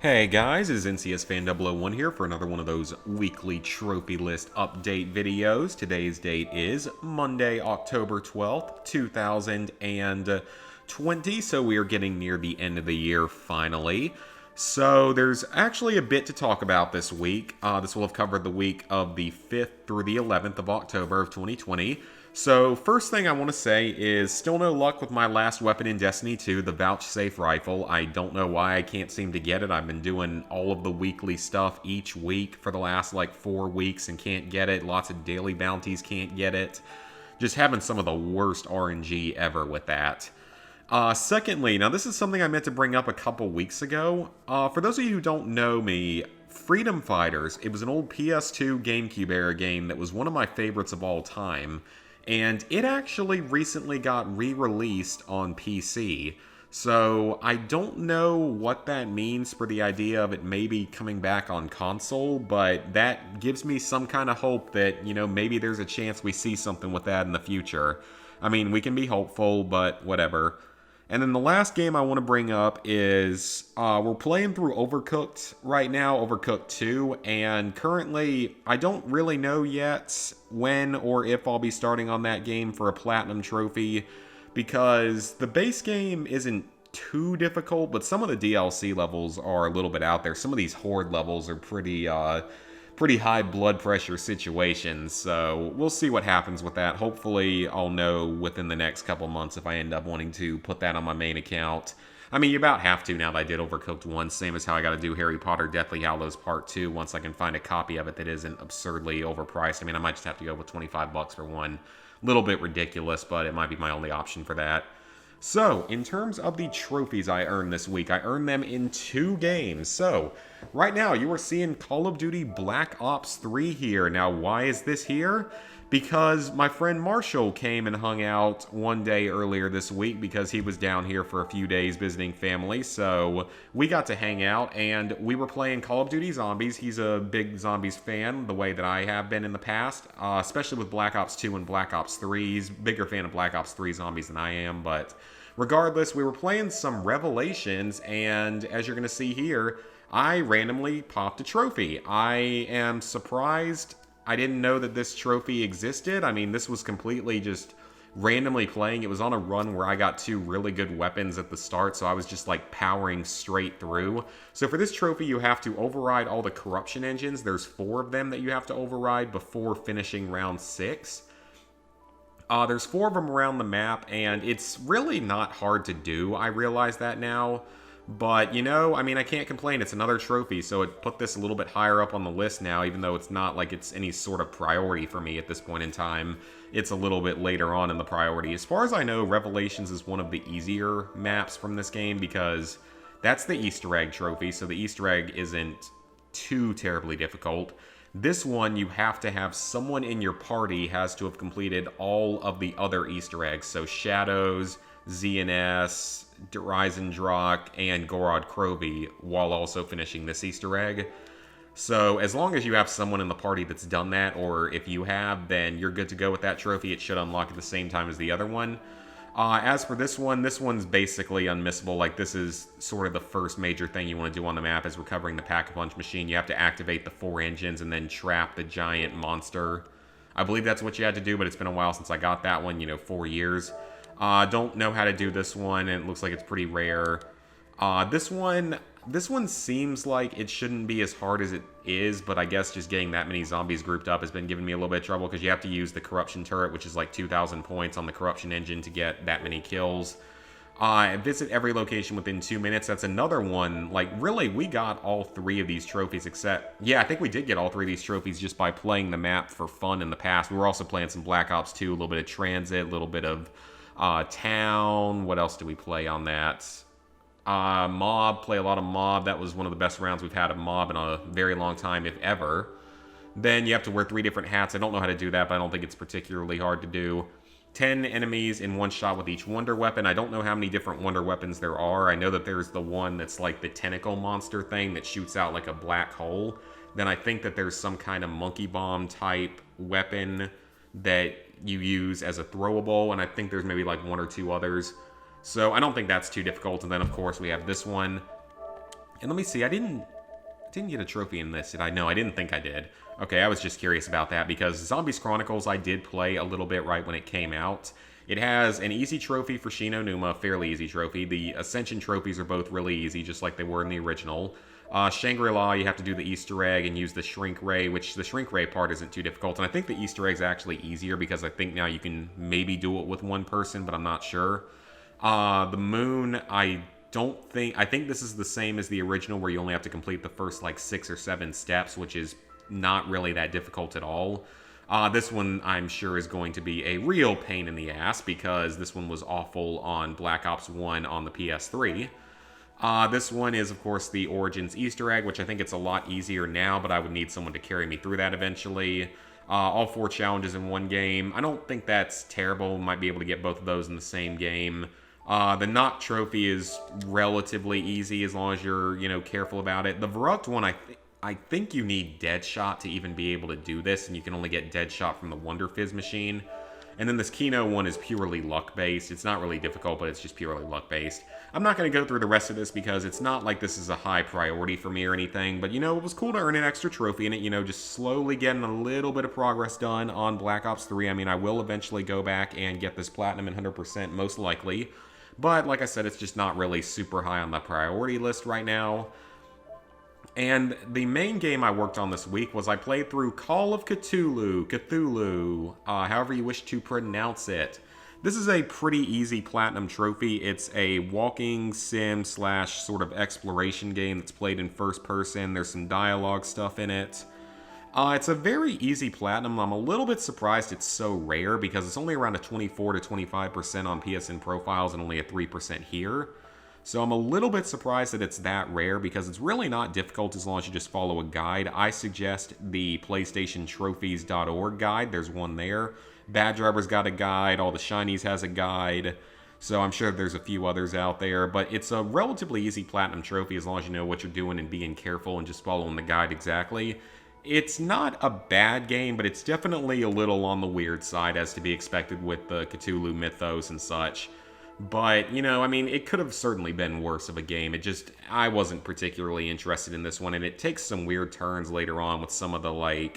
Hey guys, it's NCSFan001 here for another one of those weekly trophy list update videos. Today's date is Monday, October 12th, 2020, so we are getting near the end of the year finally. So there's actually a bit to talk about this week. This will have covered the week of the 5th through the 11th of October of 2020. So first thing I want to say is still no luck with my last weapon in Destiny 2, the Vouchsafe Rifle. I don't know why I can't seem to get it. I've been doing all of the weekly stuff each week for the last 4 weeks and can't get it. Lots of daily bounties, can't get it. Just having some of the worst RNG ever with that. Secondly, now this is something I meant to bring up a couple weeks ago. For those of you who don't know me, Freedom Fighters, it was an old PS2 GameCube era game that was one of my favorites of all time. And it actually recently got re-released on PC. So I don't know what that means for the idea of it maybe coming back on console, but that gives me some kind of hope that, maybe there's a chance we see something with that in the future. I mean, we can be hopeful, but whatever. And then the last game I want to bring up is, we're playing through Overcooked right now, Overcooked 2, and currently I don't really know yet when or if I'll be starting on that game for a Platinum Trophy, because the base game isn't too difficult, but some of the DLC levels are a little bit out there. Some of these Horde levels are pretty high blood pressure situations, so we'll see what happens with that. Hopefully I'll know within the next couple months if I end up wanting to put that on my main account. I mean, you about have to now that I did Overcooked 1, same as how I gotta do Harry Potter Deathly Hallows Part 2 once I can find a copy of it that isn't absurdly overpriced. I mean, I might just have to go with 25 bucks for one. Little bit ridiculous, but it might be my only option for that. So, in terms of the trophies I earned this week, I earned them in 2 games. So, right now you are seeing Call of Duty Black Ops 3 here. Now, why is this here? Because my friend Marshall came and hung out one day earlier this week because he was down here for a few days visiting family. So, we got to hang out and we were playing Call of Duty Zombies. He's a big Zombies fan, the way that I have been in the past, especially with Black Ops 2 and Black Ops 3. He's a bigger fan of Black Ops 3 Zombies than I am, but regardless, we were playing some Revelations, and as you're going to see here, I randomly popped a trophy. I am surprised I didn't know that this trophy existed. I mean, this was completely just randomly playing. It was on a run where I got 2 really good weapons at the start, so I was just powering straight through. So for this trophy, you have to override all the corruption engines. There's 4 of them that you have to override before finishing round 6. There's 4 of them around the map, and it's really not hard to do. I realize that now. But, I mean, I can't complain. It's another trophy, so it put this a little bit higher up on the list now, even though it's not like it's any sort of priority for me at this point in time. It's a little bit later on in the priority. As far as I know, Revelations is one of the easier maps from this game because that's the Easter egg trophy, so the Easter egg isn't too terribly difficult. This one, you have to have someone in your party has to have completed all of the other Easter eggs. So Shadows, ZNS, Drizendrock, and Gorod Krovi, while also finishing this Easter egg. So as long as you have someone in the party that's done that, or if you have, then you're good to go with that trophy. It should unlock at the same time as the other one. As for this one's basically unmissable. This is sort of the first major thing you want to do on the map is recovering the Pack-a-Punch machine. You have to activate the 4 engines and then trap the giant monster. I believe that's what you had to do, but it's been a while since I got that one, 4 years. Don't know how to do this one, and it looks like it's pretty rare. This one seems like it shouldn't be as hard as it is, but I guess just getting that many zombies grouped up has been giving me a little bit of trouble because you have to use the corruption turret, which is 2,000 points on the corruption engine to get that many kills. Visit every location within 2 minutes. That's another one. Really, we got all 3 of these trophies except... Yeah, I think we did get all 3 of these trophies just by playing the map for fun in the past. We were also playing some Black Ops 2, a little bit of Transit, a little bit of Town. What else do we play on that? Mob, play a lot of Mob. That was one of the best rounds we've had of Mob in a very long time, if ever. Then you have to wear 3 different hats. I don't know how to do that, but I don't think it's particularly hard to do. 10 enemies in one shot with each Wonder Weapon. I don't know how many different Wonder Weapons there are. I know that there's the one that's like the tentacle monster thing that shoots out like a black hole. Then I think that there's some kind of monkey bomb type weapon that you use as a throwable, and I think there's maybe 1 or 2 others. So I don't think that's too difficult. And then, of course, we have this one. And let me see, I didn't get a trophy in this, did I? No, I didn't think I did. Okay, I was just curious about that because Zombies Chronicles I did play a little bit right when it came out. It has an easy trophy for Shi No Numa, fairly easy trophy. The Ascension trophies are both really easy, just like they were in the original. Shangri-La, you have to do the Easter egg and use the Shrink Ray, which the Shrink Ray part isn't too difficult. And I think the Easter egg's actually easier because I think now you can maybe do it with one person, but I'm not sure. The Moon, I think this is the same as the original where you only have to complete the first like 6 or 7 steps, which is not really that difficult at all. This one, I'm sure, is going to be a real pain in the ass because this one was awful on Black Ops 1 on the PS3. This one is, of course, the Origins Easter egg, which I think it's a lot easier now, but I would need someone to carry me through that eventually. All 4 challenges in one game. I don't think that's terrible. Might be able to get both of those in the same game. The Knock Trophy is relatively easy as long as you're, careful about it. The Verrucht one, I think you need Deadshot to even be able to do this, and you can only get Deadshot from the Wonder Fizz machine. And then this Kino one is purely luck-based. It's not really difficult, but it's just purely luck-based. I'm not going to go through the rest of this because it's not like this is a high priority for me or anything, but, it was cool to earn an extra trophy in it, just slowly getting a little bit of progress done on Black Ops 3. I mean, I will eventually go back and get this Platinum in 100%, most likely. But, like I said, it's just not really super high on the priority list right now. And the main game I worked on this week was I played through Call of Cthulhu, however you wish to pronounce it. This is a pretty easy platinum trophy. It's a walking sim / sort of exploration game that's played in first person. There's some dialogue stuff in it. It's a very easy platinum. I'm a little bit surprised it's so rare because it's only around a 24 to 25% on PSN profiles and only a 3% here. So I'm a little bit surprised that it's that rare because it's really not difficult as long as you just follow a guide. I suggest the PlayStationTrophies.org guide. There's one there. Bad Driver's got a guide. All the Shinies has a guide. So I'm sure there's a few others out there. But it's a relatively easy platinum trophy as long as you know what you're doing and being careful and just following the guide exactly. It's not a bad game, but it's definitely a little on the weird side as to be expected with the Cthulhu mythos and such. But, it could have certainly been worse of a game. I wasn't particularly interested in this one, and it takes some weird turns later on with some of the,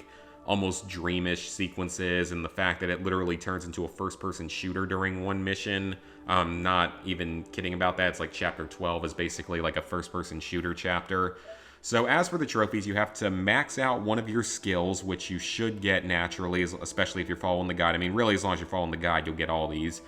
almost dreamish sequences, and the fact that it literally turns into a first-person shooter during one mission. I'm not even kidding about that. It's like Chapter 12 is basically like a first-person shooter chapter. So as for the trophies, you have to max out one of your skills, which you should get naturally, especially if you're following the guide. I mean, really, as long as you're following the guide, you'll get all these.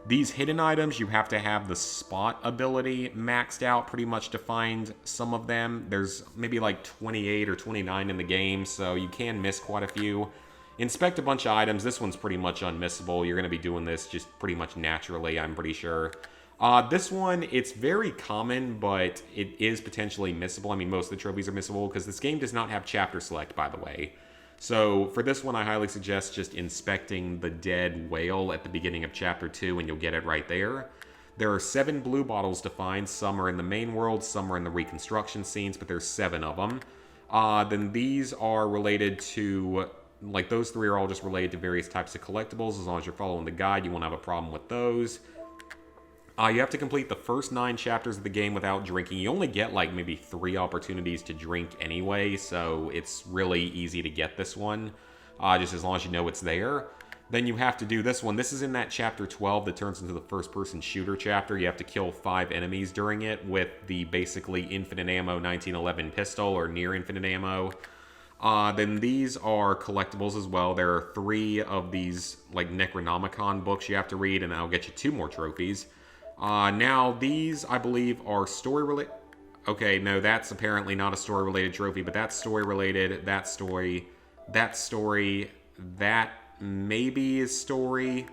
These hidden items, you have to have the spot ability maxed out pretty much to find some of them. There's maybe like 28 or 29 in the game, so you can miss quite a few. Inspect a bunch of items. This one's pretty much unmissable. You're going to be doing this just pretty much naturally, I'm pretty sure. This one, it's very common, but it is potentially missable. I mean, most of the trophies are missable because this game does not have chapter select, by the way. So for this one, I highly suggest just inspecting the dead whale at the beginning of Chapter 2, and you'll get it right there. There are 7 blue bottles to find. Some are in the main world, some are in the reconstruction scenes, but there's 7 of them. Then these are related to, those 3 are all just related to various types of collectibles. As long as you're following the guide, you won't have a problem with those. You have to complete the first 9 chapters of the game without drinking. You only get maybe 3 opportunities to drink anyway, so it's really easy to get this one, just as long as you know it's there. Then you have to do this one. This is in that Chapter 12 that turns into the first-person shooter chapter. You have to kill 5 enemies during it with the basically infinite ammo 1911 pistol or near infinite ammo. Then these are collectibles as well. There are 3 of these Necronomicon books you have to read, and that'll get you 2 more trophies. Now, these, I believe, are story-related. Okay, no, that's apparently not a story-related trophy, but that's story-related, that story, that maybe is story,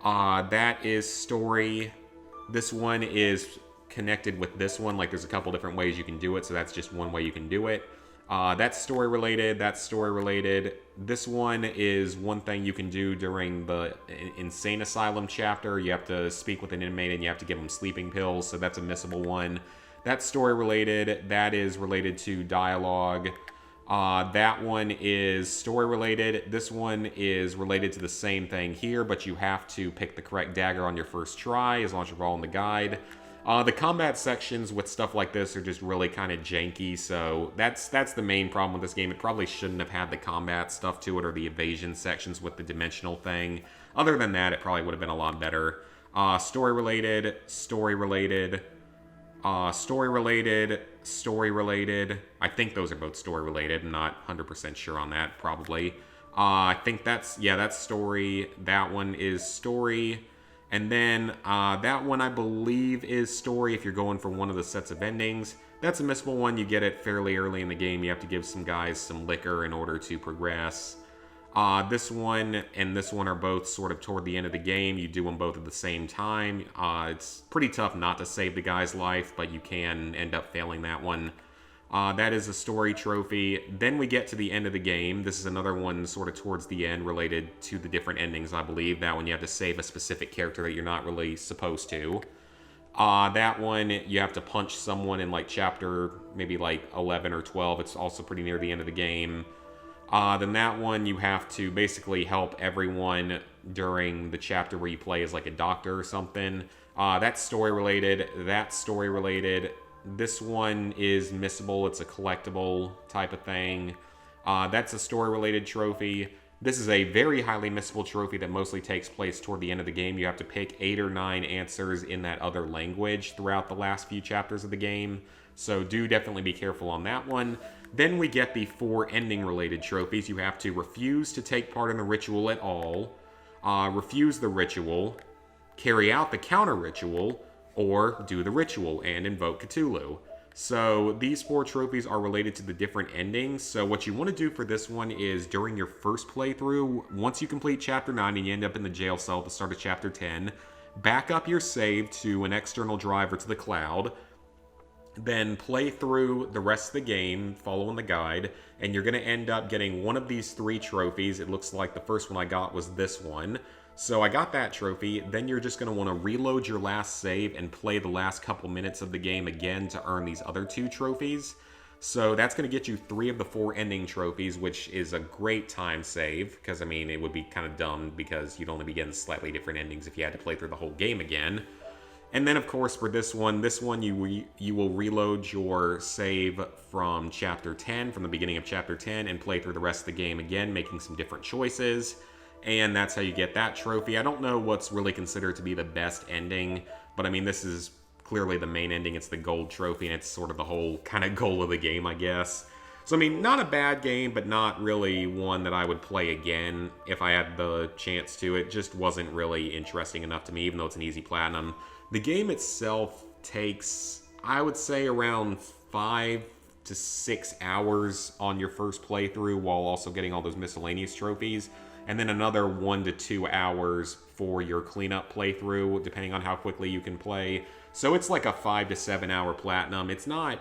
that is story. This one is connected with this one. There's a couple different ways you can do it, so that's just one way you can do it. That's story-related, that's story-related. This one is one thing you can do during the Insane Asylum chapter. You have to speak with an inmate and you have to give them sleeping pills, so that's a missable one. That's story-related. That is related to dialogue. That one is story-related. This one is related to the same thing here, but you have to pick the correct dagger on your first try, as long as you're following the guide. The combat sections with stuff like this are just really kind of janky, so that's the main problem with this game. It probably shouldn't have had the combat stuff to it or the evasion sections with the dimensional thing. Other than that, it probably would have been a lot better. Story related. I think those are both story related. I'm not 100% sure on that, probably. I think that's story. That one is story. And then that one, I believe, is story if you're going for one of the sets of endings. That's a missable one. You get it fairly early in the game. You have to give some guys some liquor in order to progress. This one and this one are both sort of toward the end of the game. You do them both at the same time. It's pretty tough not to save the guy's life, but you can end up failing that one. That is a story trophy. Then we get to the end of the game. This is another one sort of towards the end related to the different endings, I believe. That one you have to save a specific character that you're not really supposed to. That one you have to punch someone in like chapter maybe like 11 or 12. It's also pretty near the end of the game. Then that one you have to basically help everyone during the chapter where you play as like a doctor or something. That's story related. That's story related. This one is missable. It's a collectible type of thing. That's a story-related trophy. This is a very highly missable trophy that mostly takes place toward the end of the game. You have to pick 8 or 9 answers in that other language throughout the last few chapters of the game. So do definitely be careful on that one. Then we get the 4 ending-related trophies. You have to refuse to take part in the ritual at all, refuse the ritual, carry out the counter-ritual, or do the ritual and invoke Cthulhu. So these 4 trophies are related to the different endings. So what you want to do for this one is during your first playthrough, once you complete Chapter 9 and you end up in the jail cell at the start of Chapter 10, back up your save to an external drive or to the cloud, then play through the rest of the game following the guide, and you're going to end up getting one of these 3 trophies. It looks like the first one I got was this one. So I got that trophy. Then you're just going to want to reload your last save and play the last couple minutes of the game again to earn these other 2 trophies. So that's going to get you 3 of the 4 ending trophies, which is a great time save, because I mean it would be kind of dumb because you'd only be getting slightly different endings if you had to play through the whole game again. And then of course for this one you will reload your save from Chapter 10, from the beginning of Chapter 10, and play through the rest of the game again, making some different choices. And that's how you get that trophy. I don't know what's really considered to be the best ending, but I mean, this is clearly the main ending. It's the gold trophy, and it's sort of the whole kind of goal of the game, I guess. So, I mean, not a bad game, but not really one that I would play again if I had the chance to. It just wasn't really interesting enough to me, even though it's an easy platinum. The game itself takes, I would say, around 5 to 6 hours on your first playthrough, while also getting all those miscellaneous trophies. And then another 1 to 2 hours for your cleanup playthrough, depending on how quickly you can play. So it's like a 5 to 7 hour platinum. It's not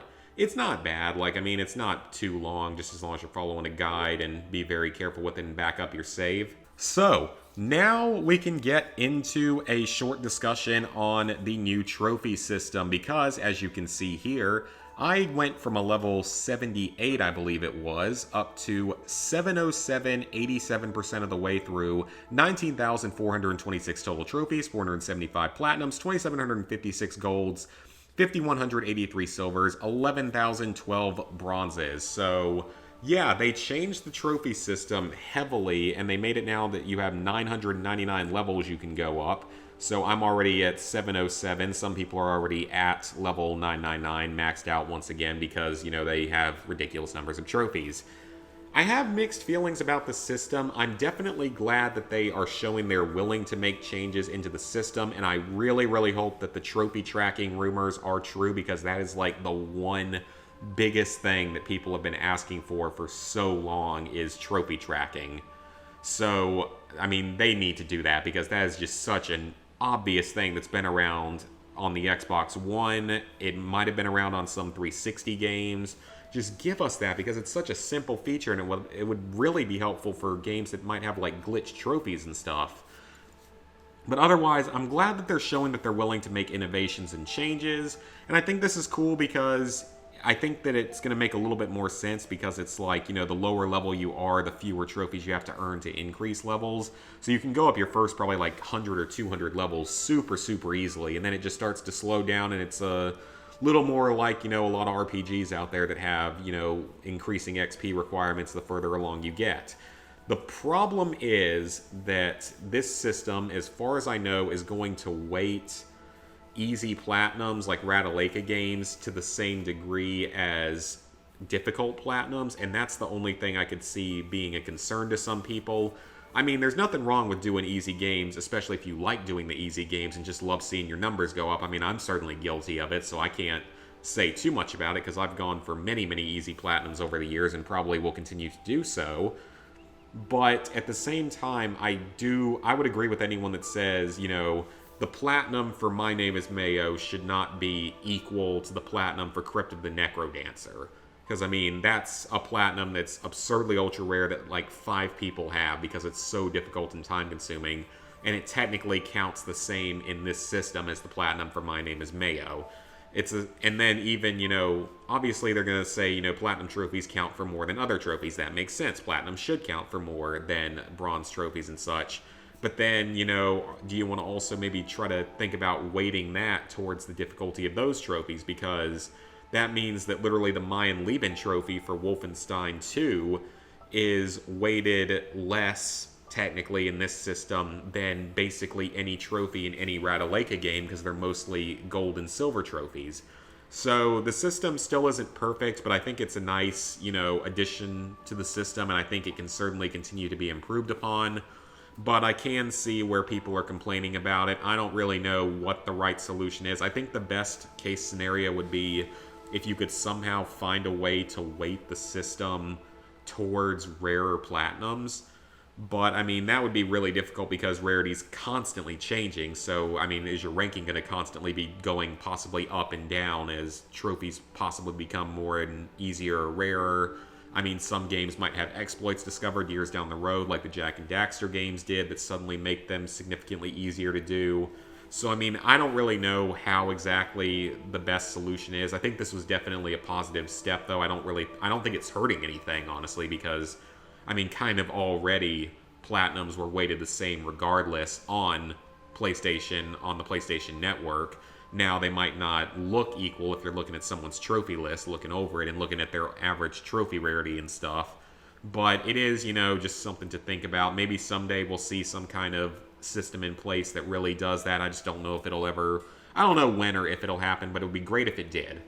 bad. Like, I mean, it's not too long, just as long as you're following a guide and be very careful with it and back up your save. So now we can get into a short discussion on the new trophy system, because as you can see here, I went from a level 78, I believe it was, up to 707, 87% of the way through, 19,426 total trophies, 475 platinums, 2,756 golds, 5,183 silvers, 11,012 bronzes. So yeah, they changed the trophy system heavily, and they made it now that you have 999 levels you can go up. So I'm already at 707. Some people are already at level 999, maxed out once again because, you know, they have ridiculous numbers of trophies. I have mixed feelings about the system. I'm definitely glad that they are showing they're willing to make changes into the system, and I really, really hope that the trophy tracking rumors are true, because that is like the one biggest thing that people have been asking for so long is trophy tracking. So, I mean, they need to do that, because that is just such an obvious thing that's been around on the Xbox One. It might have been around on some 360 games. Just give us that, because it's such a simple feature, and it would really be helpful for games that might have like glitched trophies and stuff. But otherwise, I'm glad that they're showing that they're willing to make innovations and changes, and I think this is cool because I think that it's going to make a little bit more sense because it's like, the lower level you are, the fewer trophies you have to earn to increase levels. So you can go up your first probably like 100 or 200 levels super, super easily. And then it just starts to slow down, and it's a little more like, a lot of RPGs out there that have, increasing XP requirements the further along you get. The problem is that this system, as far as I know, is going to weight easy platinums like Rataleka games to the same degree as difficult platinums, and that's the only thing I could see being a concern to some people. I mean, there's nothing wrong with doing easy games, especially if you like doing the easy games and just love seeing your numbers go up. I mean, I'm certainly guilty of it, so I can't say too much about it because I've gone for many, many easy platinums over the years and probably will continue to do so. But at the same time, I would agree with anyone that says, the platinum for My Name is Mayo should not be equal to the platinum for Crypt of the Necrodancer. Because, I mean, that's a platinum that's absurdly ultra rare that, like, 5 people have because it's so difficult and time consuming. And it technically counts the same in this system as the platinum for My Name is Mayo. And then even, obviously they're going to say, platinum trophies count for more than other trophies. That makes sense. Platinum should count for more than bronze trophies and such. But then, do you want to also maybe try to think about weighting that towards the difficulty of those trophies? Because that means that literally the Mayan Lieben trophy for Wolfenstein 2 is weighted less, technically, in this system than basically any trophy in any Rataleka game because they're mostly gold and silver trophies. So the system still isn't perfect, but I think it's a nice, addition to the system, and I think it can certainly continue to be improved upon. But I can see where people are complaining about it. I don't really know what the right solution is. I think the best case scenario would be if you could somehow find a way to weight the system towards rarer platinums. But, I mean, that would be really difficult because rarity's constantly changing. So, I mean, is your ranking going to constantly be going possibly up and down as trophies possibly become more and easier or rarer? I mean, some games might have exploits discovered years down the road, like the Jak and Daxter games did, that suddenly make them significantly easier to do. So, I mean, I don't really know how exactly the best solution is. I think this was definitely a positive step, though. I don't think it's hurting anything, honestly, because, I mean, kind of already platinums were weighted the same regardless on the PlayStation Network. Now, they might not look equal if you're looking at someone's trophy list, looking over it and looking at their average trophy rarity and stuff. But it is, just something to think about. Maybe someday we'll see some kind of system in place that really does that. I just don't know if it'll ever... I don't know when or if it'll happen, but it would be great if it did.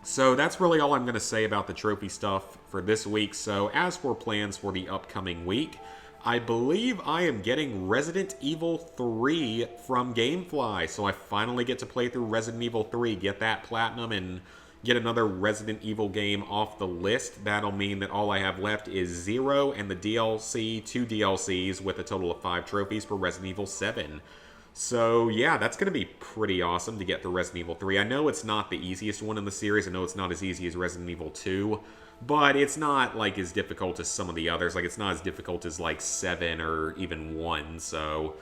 So that's really all I'm going to say about the trophy stuff for this week. So as for plans for the upcoming week, I believe I am getting Resident Evil 3 from GameFly. So I finally get to play through Resident Evil 3, get that platinum, and get another Resident Evil game off the list. That'll mean that all I have left is 0 and the DLC, 2 DLCs, with a total of 5 trophies for Resident Evil 7. So yeah, that's going to be pretty awesome to get through Resident Evil 3. I know it's not the easiest one in the series. I know it's not as easy as Resident Evil 2. But it's not, like, as difficult as some of the others. Like, it's not as difficult as, like, 7 or even 1. So,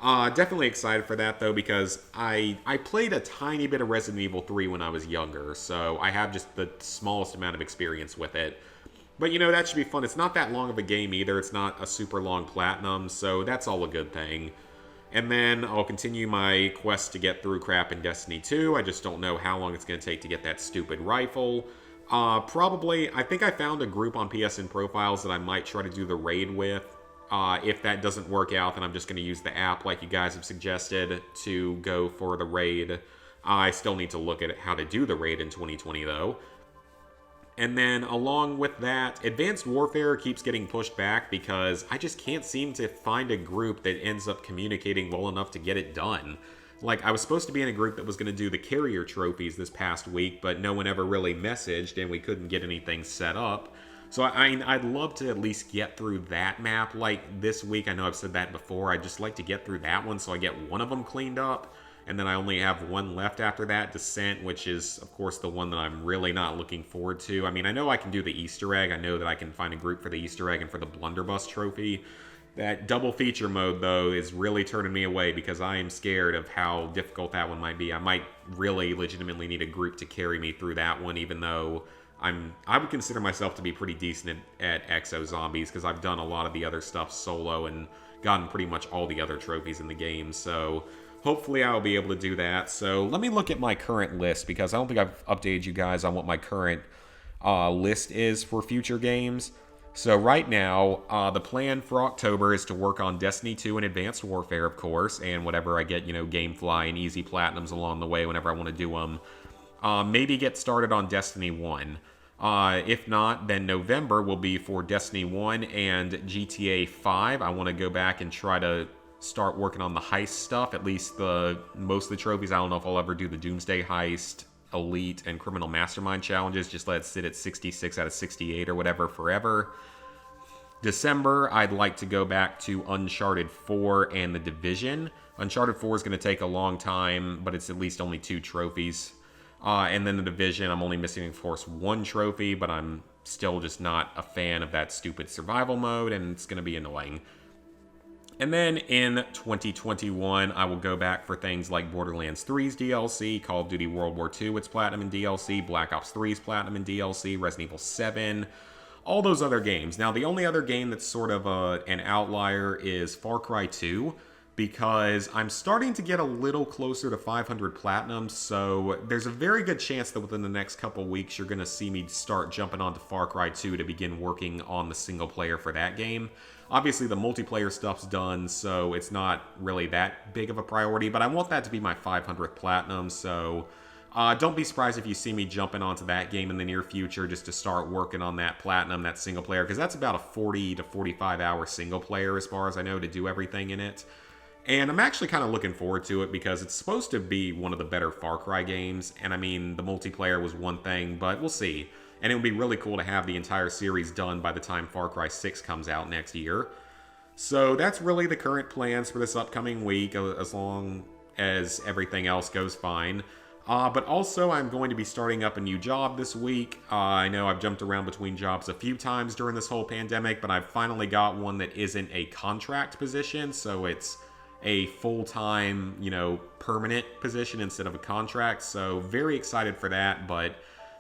definitely excited for that, though, because I played a tiny bit of Resident Evil 3 when I was younger. So, I have just the smallest amount of experience with it. But, that should be fun. It's not that long of a game, either. It's not a super long platinum. So, that's all a good thing. And then I'll continue my quest to get through crap in Destiny 2. I just don't know how long it's going to take to get that stupid rifle. Probably, I think I found a group on PSN Profiles that I might try to do the raid with. If that doesn't work out, then I'm just going to use the app like you guys have suggested to go for the raid. I still need to look at how to do the raid in 2020, though. And then, along with that, Advanced Warfare keeps getting pushed back because I just can't seem to find a group that ends up communicating well enough to get it done. Like, I was supposed to be in a group that was going to do the carrier trophies this past week, but no one ever really messaged, and we couldn't get anything set up. So, I'd love to at least get through that map, like, this week. I know I've said that before. I'd just like to get through that one so I get one of them cleaned up. And then I only have one left after that, Descent, which is, of course, the one that I'm really not looking forward to. I mean, I know I can do the Easter egg. I know that I can find a group for the Easter egg and for the Blunderbuss trophy. That double feature mode, though, is really turning me away because I am scared of how difficult that one might be. I might really legitimately need a group to carry me through that one, even though I would consider myself to be pretty decent at Exo Zombies because I've done a lot of the other stuff solo and gotten pretty much all the other trophies in the game. So hopefully I'll be able to do that. So let me look at my current list because I don't think I've updated you guys on what my current list is for future games. So right now, the plan for October is to work on Destiny 2 and Advanced Warfare, of course, and whatever I get, Gamefly and easy platinums along the way whenever I want to do them. Maybe get started on Destiny 1. If not, then November will be for Destiny 1 and GTA 5. I want to go back and try to start working on the heist stuff, at least most of the trophies. I don't know if I'll ever do the Doomsday Heist, Elite, and Criminal Mastermind challenges. Just let it sit at 66 out of 68 or whatever forever. December, I'd like to go back to Uncharted 4 and The Division. Uncharted 4 is going to take a long time, but it's at least only 2 trophies. And then The Division, I'm only missing, of course, 1 trophy, but I'm still just not a fan of that stupid survival mode, and it's going to be annoying. And then in 2021, I will go back for things like Borderlands 3's DLC, Call of Duty World War II, its Platinum in DLC, Black Ops 3's Platinum in DLC, Resident Evil 7, all those other games. Now, the only other game that's sort of an outlier is Far Cry 2, because I'm starting to get a little closer to 500 Platinum, so there's a very good chance that within the next couple weeks you're going to see me start jumping onto Far Cry 2 to begin working on the single player for that game. Obviously, the multiplayer stuff's done, so it's not really that big of a priority, but I want that to be my 500th Platinum, so don't be surprised if you see me jumping onto that game in the near future just to start working on that Platinum, that single player, because that's about a 40 to 45 hour single player as far as I know to do everything in it. And I'm actually kind of looking forward to it because it's supposed to be one of the better Far Cry games. And I mean, the multiplayer was one thing, but we'll see. And it would be really cool to have the entire series done by the time Far Cry 6 comes out next year. So that's really the current plans for this upcoming week, as long as everything else goes fine. But also, I'm going to be starting up a new job this week. I know I've jumped around between jobs a few times during this whole pandemic, but I've finally got one that isn't a contract position, so it's a full-time, permanent position instead of a contract. So very excited for that. But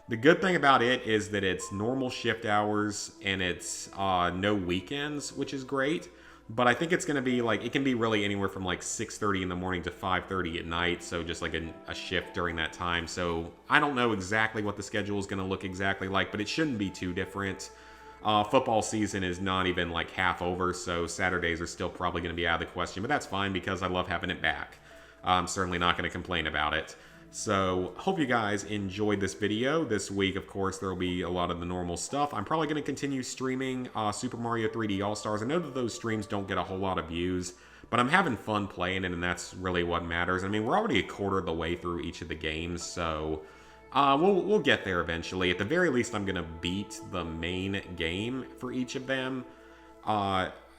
the good thing about it is that it's normal shift hours and it's no weekends, which is great. But I think it's going to be it can be really anywhere from 6:30 in the morning to 5:30 at night. So just a shift during that time. So I don't know exactly what the schedule is going to look exactly like, but it shouldn't be too different. Football season is not even half over, so Saturdays are still probably going to be out of the question, but that's fine because I love having it back. I'm certainly not going to complain about it. So, hope you guys enjoyed this video. This week, of course, there will be a lot of the normal stuff. I'm probably going to continue streaming Super Mario 3D All-Stars. I know that those streams don't get a whole lot of views, but I'm having fun playing it, and that's really what matters. I mean, we're already a quarter of the way through each of the games, so we'll get there eventually. At the very least, I'm going to beat the main game for each of them.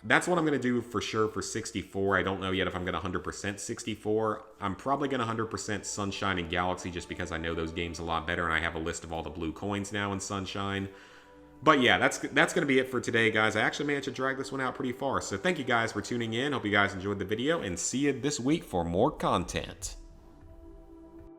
That's what I'm going to do for sure for 64. I don't know yet if I'm going to 100% 64. I'm probably going to 100% Sunshine and Galaxy just because I know those games a lot better and I have a list of all the blue coins now in Sunshine. But yeah, that's going to be it for today, guys. I actually managed to drag this one out pretty far. So thank you guys for tuning in. Hope you guys enjoyed the video and see you this week for more content.